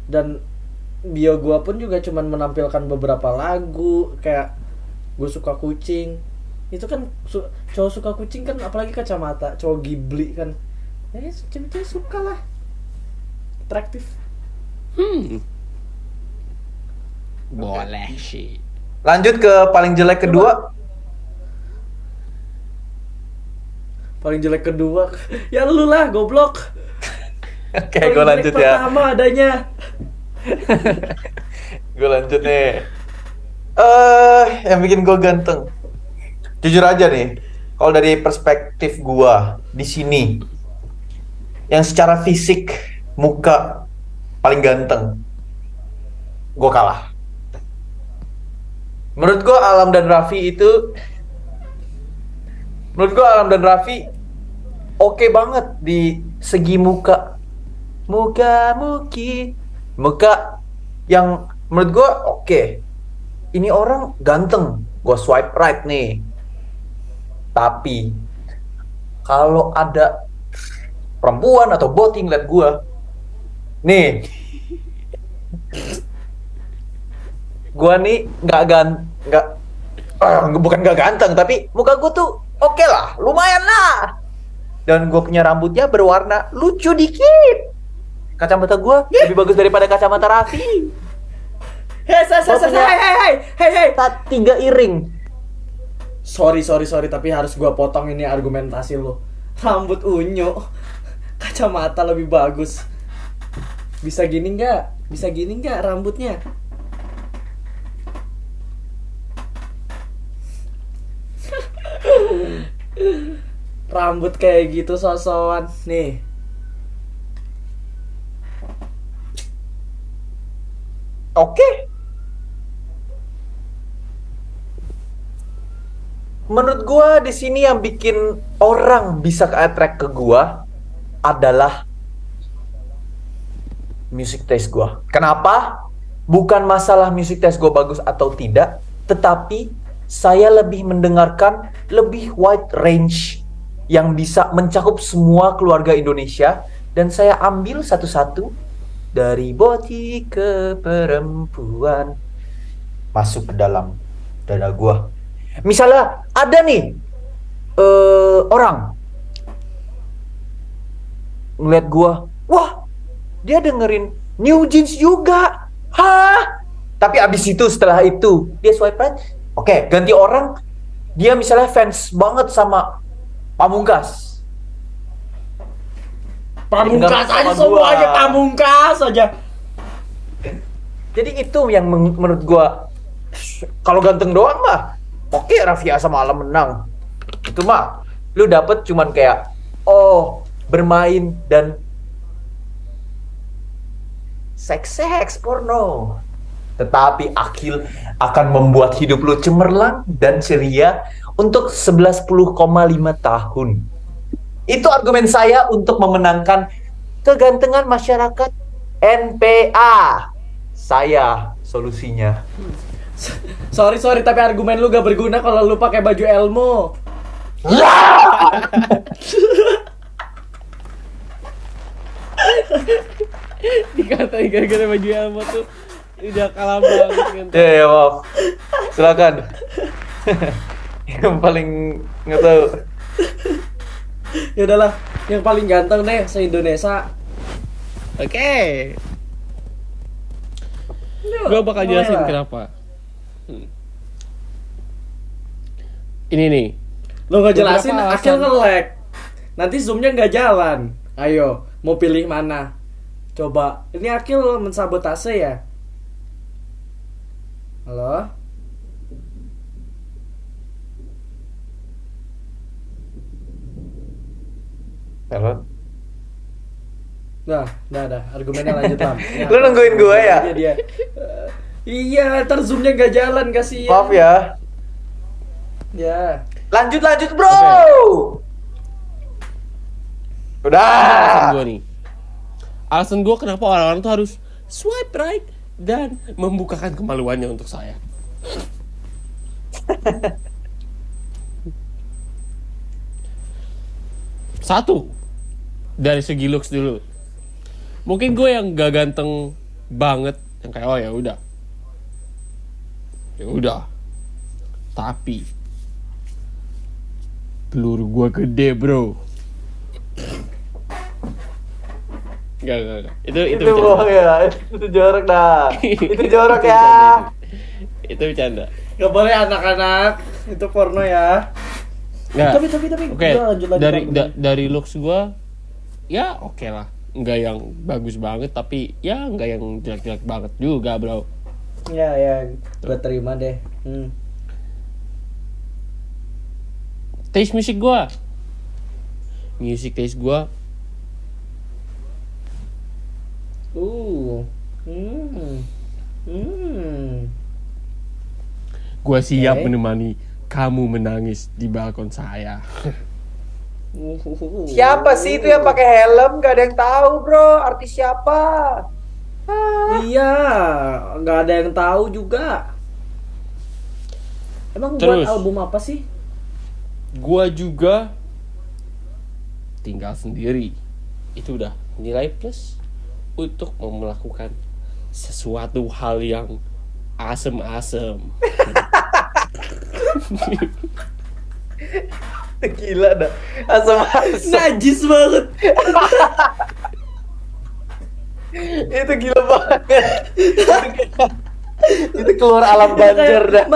Dan bio gue pun juga cuman menampilkan beberapa lagu kayak gue suka kucing. Itu kan cowok suka kucing kan, apalagi kacamata, cowok Ghibli kan, cewek-cewek suka lah, atraktif. Boleh sih. Lanjut ke paling jelek kedua. Paling jelek kedua ya lu lah, goblok. Oke, Paling gue jelek lanjut ya. pertama adanya. Gue lanjut nih. Yang bikin gue ganteng. Jujur aja nih, kalau dari perspektif gue di sini, yang secara fisik muka paling ganteng, gue kalah. Menurut gue Alam dan Raffi oke banget di segi muka. Muka yang menurut gue oke. Ini orang ganteng, gue swipe right nih. Tapi kalau ada perempuan atau bot yang liat gue, nih, gue nih bukan nggak ganteng, tapi muka gue tuh oke lah, lumayan lah. Dan gue punya rambutnya berwarna lucu dikit. Kacamata gue lebih bagus daripada kacamata Raffi. Hei, 3 iring. Sorry, tapi harus gua potong ini argumentasi lo. Rambut unyu, kacamata lebih bagus. Bisa gini nggak rambutnya? Rambut kayak gitu sosokan nih. Oke. Menurut gua di sini yang bikin orang bisa ke-attract ke gua adalah music taste gua. Kenapa? Bukan masalah music taste gua bagus atau tidak, tetapi saya lebih mendengarkan lebih wide range yang bisa mencakup semua keluarga Indonesia, dan saya ambil satu-satu dari boti ke perempuan masuk ke dalam dada gua. Misalnya ada nih orang ngeliat gua, wah dia dengerin New Jeans juga, hah? Tapi abis itu setelah itu dia swipe right, oke, ganti orang, dia misalnya fans banget sama Pamungkas. Pamungkas aja semuanya, Pamungkas aja. Jadi itu yang menurut gua, kalau ganteng doang mah oke, Raffi sama Alam menang. Itu mah lu dapet cuman kayak bermain dan seks porno. Tetapi Akil akan membuat hidup lu cemerlang dan ceria untuk 10,5 tahun. Itu argumen saya untuk memenangkan kegantengan masyarakat NPA. Saya solusinya. Sorry, tapi argumen lu gak berguna kalau lu pakai baju Elmo. Dikatain gara-gara baju Elmo tuh udah kalah banget. Ya, maaf. Silakan. Yang paling nggak tahu. Ya udahlah, yang paling ganteng deh se-Indonesia. Oke. Gue bakal jelasin kenapa. Ini nih. Lo gak jelasin, Beberapa Akil alasan. nge-lag. Nanti zoomnya gak jalan. Ayo, mau pilih mana? Coba. Ini Akil mensabotase ya? Halo? Halo. Dah. Argumennya lanjut lah. Lu nungguin gue ya? Dia. Iya, ntar zoomnya gak jalan, kasihan. Maaf ya. Ya. Lanjut bro. Alasan Udah. gue nih. Alasan gue kenapa orang-orang tuh harus swipe right dan membukakan kemaluannya untuk saya. Satu, dari segi looks dulu. Mungkin gue yang gak ganteng banget, yang kayak oh ya udah. Tapi peluru gue gede, bro. Gak. Itu bohong ya. Itu jorok dah. Itu jorok ya. Itu bercanda. Gak boleh anak-anak. Itu porno ya. Nggak. Tapi Oke, lanjut. dari looks gue ya oke lah. Nggak yang bagus banget, tapi ya nggak yang jelek-jelek banget juga, bro. Ya, gue terima deh. Taste musik gue, music taste gue, gue siap menemani kamu menangis di balkon saya. Siapa sih itu yang pakai helm? Gak ada yang tahu, bro. Artis siapa? Iya, nggak ada yang tahu juga. Emang Terus, buat album apa sih? Gua juga tinggal sendiri. Itu udah nilai plus untuk melakukan sesuatu hal yang asem-asem. Gila dah. Asam-asam. Najis banget. Itu gila banget. Itu keluar alam banjir dah.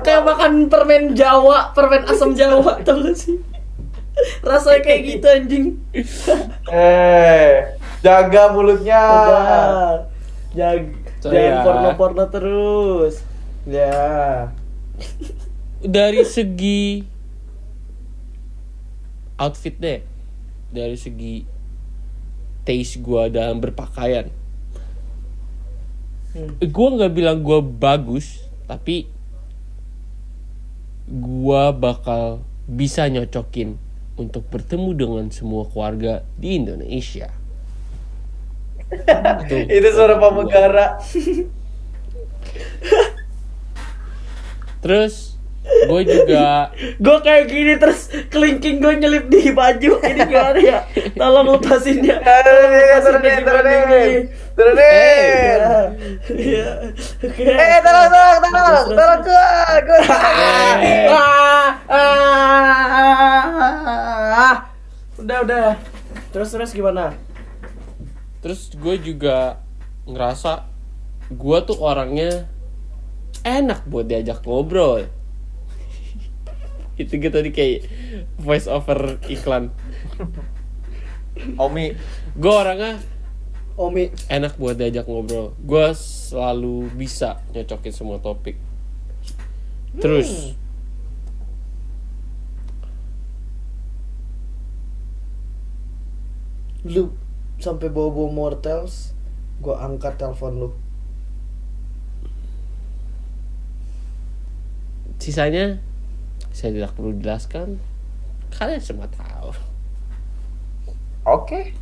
Kayak makan permen Jawa, permen asam Jawa, tau gak sih? Rasanya kayak gitu anjing. Jaga mulutnya. Jangan porno-porno terus. Ya. Dari segi outfit deh, dari segi taste gue dalam berpakaian, gue nggak bilang gue bagus, tapi gue bakal bisa nyocokin untuk bertemu dengan semua keluarga di Indonesia. Itu suara pamugara. Terus gue juga gue kayak gini terus kelingking gue nyelip di baju. Ini gimana ya? Tolong lepasinnya. Turunin. Tolong gue. Udah. Terus gimana? Terus gue juga ngerasa gue tuh orangnya enak buat diajak ngobrol. Itu gitu tadi kayak voice over iklan. Omi. Gue orangnya Omi enak buat diajak ngobrol. Gue selalu bisa nyocokin semua topik. Terus lu sampai bawa Mortals, gue angkat telepon lu. sisanya saya tidak perlu jelaskan. Kalian semua tahu. Oke.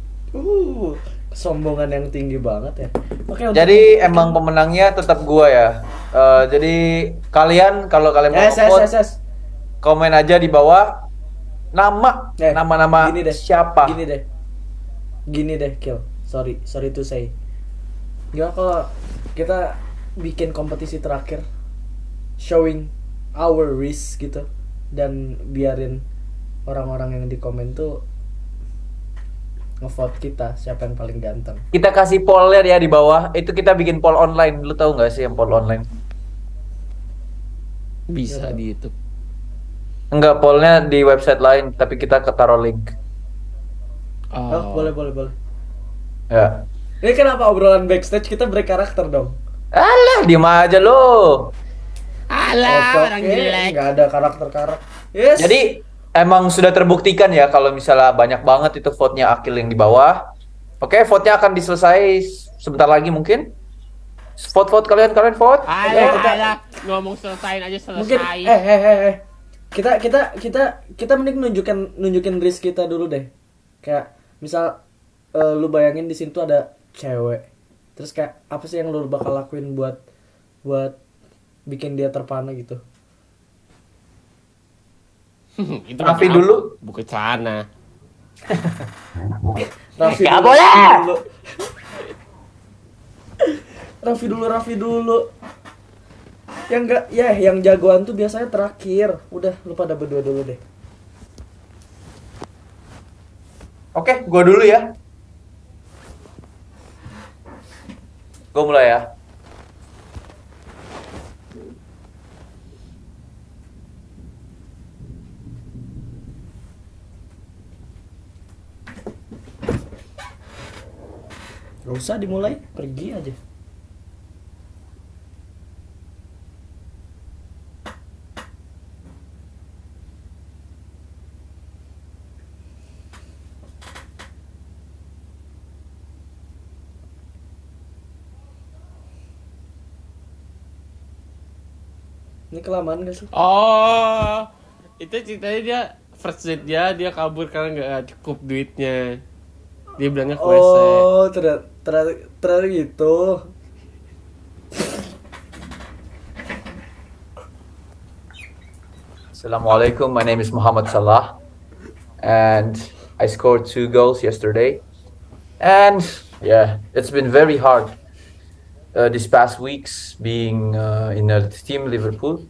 Kesombongan yang tinggi banget ya. Oke. Jadi emang pemenangnya tetap gua ya. Jadi kalian kalau kalian mau vote, komen aja di bawah nama-nama siapa. Gini deh, Kill. Sorry to say. Gimana kalau kita bikin kompetisi terakhir, showing our risk gitu, dan biarin orang-orang yang di komen tuh ngevote kita siapa yang paling ganteng. Kita kasih pollnya ya di bawah. Itu kita bikin poll online. Lu tahu nggak sih yang poll online? Bisa di YouTube. Enggak, pollnya di website lain, tapi kita taruh link. Oh, boleh. Ya. Ini kenapa obrolan backstage kita berkarakter dong? Alah, diem aja lo. Alah, orang jelek. Nggak ada karakter. Yes. Jadi emang sudah terbuktikan ya kalau misalnya banyak banget itu vote-nya Akil yang di bawah. Oke, vote-nya akan diselesai sebentar lagi mungkin. Vote kalian vote. Alah, ngomong selesain aja selesai. Mungkin kita mending nunjukin risk kita dulu deh. Kayak misal lu bayangin di situ ada cewek. Terus kayak apa sih yang lu bakal lakuin buat bikin dia terpana gitu? Itu Raffi pakai dulu. apa? Buka celana. Raffi Nggak dulu, boleh. Raffi dulu. Yang enggak, ya yang jagoan tuh biasanya terakhir. Udah, lu pada berdua dulu deh. Oke, gua dulu ya. Gua mulai ya. Gak usah dimulai, pergi aja. Ini kelamaan gak sih? Oh, itu ceritanya dia first date dia kabur karena nggak cukup duitnya. Dia bilangnya ke WC. Oh, ternyata gitu. Assalamualaikum, my name is Muhammad Salah, and I scored 2 goals yesterday. And yeah, it's been very hard these past weeks being in a team Liverpool.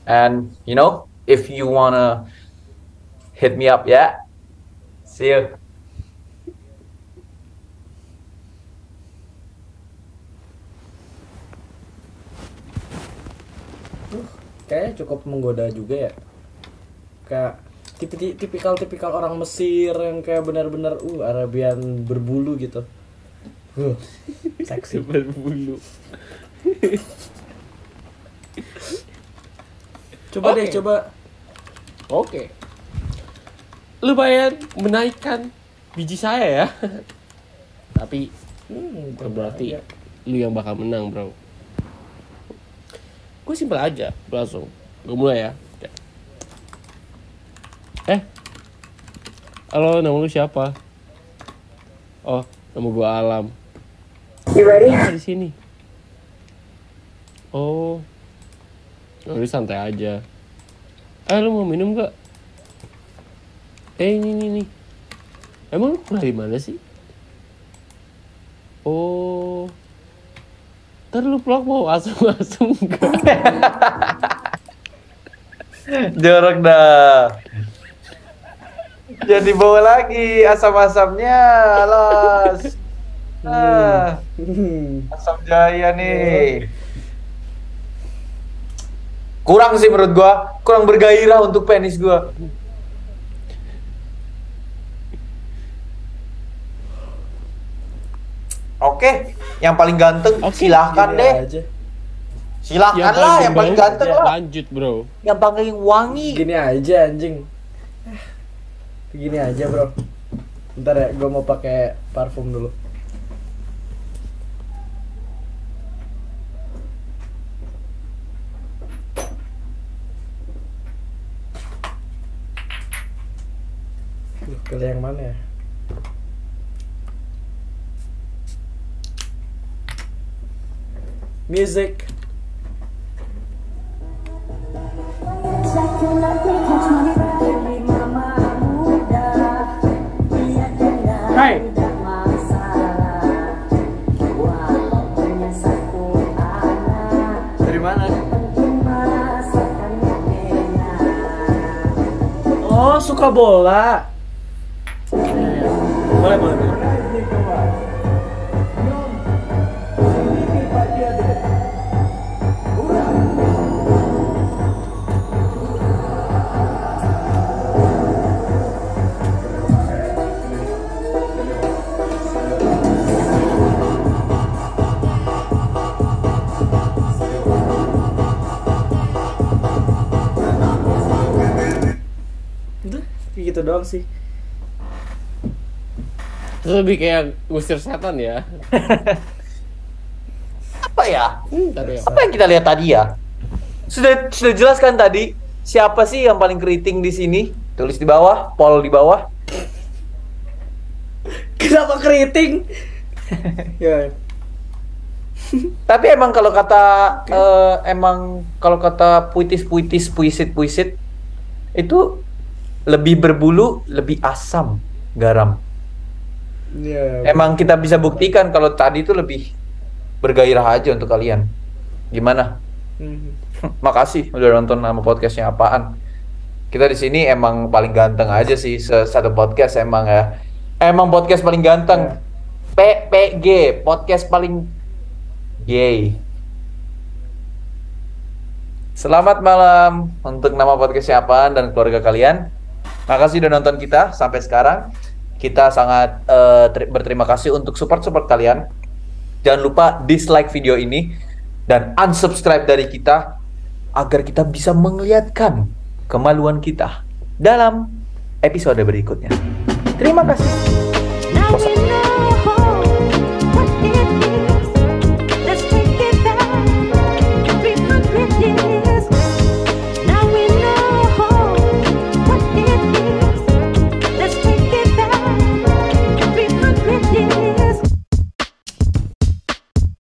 And you know, if you wanna hit me up, yeah. See you. Kayaknya cukup menggoda juga ya. Kayak tipikal orang Mesir yang kayak benar-benar Arabian berbulu gitu. Seksi. Berbulu. Coba Oke. deh, coba. Oke. Lumayan menaikkan biji saya ya. Tapi berarti lu yang bakal menang, bro. Gue simpel aja, langsung. Gue mulai ya. Halo, nama lu siapa? Oh, nama gue Alam. You ready? Apa di sini? Oh, lu santai aja. Lu mau minum gak? Ini. Emang lu kuliah di mana sih? Oh, ntar lu vlog mau asem-asem gak? Jorok dah. Jadi bawa lagi asam-asamnya, los. Asam jaya nih. Kurang sih menurut gua, kurang bergairah untuk penis gua. Oke, yang paling ganteng Oke, silahkan Gini deh. aja. Silahkan lah, yang paling ganteng lah. Lanjut, bro. Yang paling wangi. Gini aja anjing. Gini aja, bro. Bentar ya, gue mau pakai parfum dulu. Pilih yang mana ya? Music. Hai. Dari mana? Oh, suka bola. Boleh, boleh. Udah, kayak gitu doang sih. Terus lebih kayak ngusir setan ya. Apa ya? Ntar ya. Apa yang kita lihat tadi ya? Sudah jelaskan tadi siapa sih yang paling keriting di sini? Tulis di bawah, poll di bawah. Kenapa keriting? Ya. Tapi emang kalau kata puitis-puisit, itu lebih berbulu, lebih asam garam. Iya. Emang kita bisa buktikan kalau tadi itu lebih bergairah aja untuk kalian. Gimana? Mhm. Makasih udah nonton nama podcastnya apaan. Kita di sini emang paling ganteng aja sih satu podcast emang ya. Emang podcast paling ganteng. PPG, podcast paling gay. Selamat malam untuk nama podcastnya apaan dan keluarga kalian. Makasih udah nonton kita sampai sekarang. Kita sangat berterima kasih untuk support kalian. Jangan lupa dislike video ini dan unsubscribe dari kita agar kita bisa menglihatkan kemaluan kita dalam episode berikutnya. Terima kasih.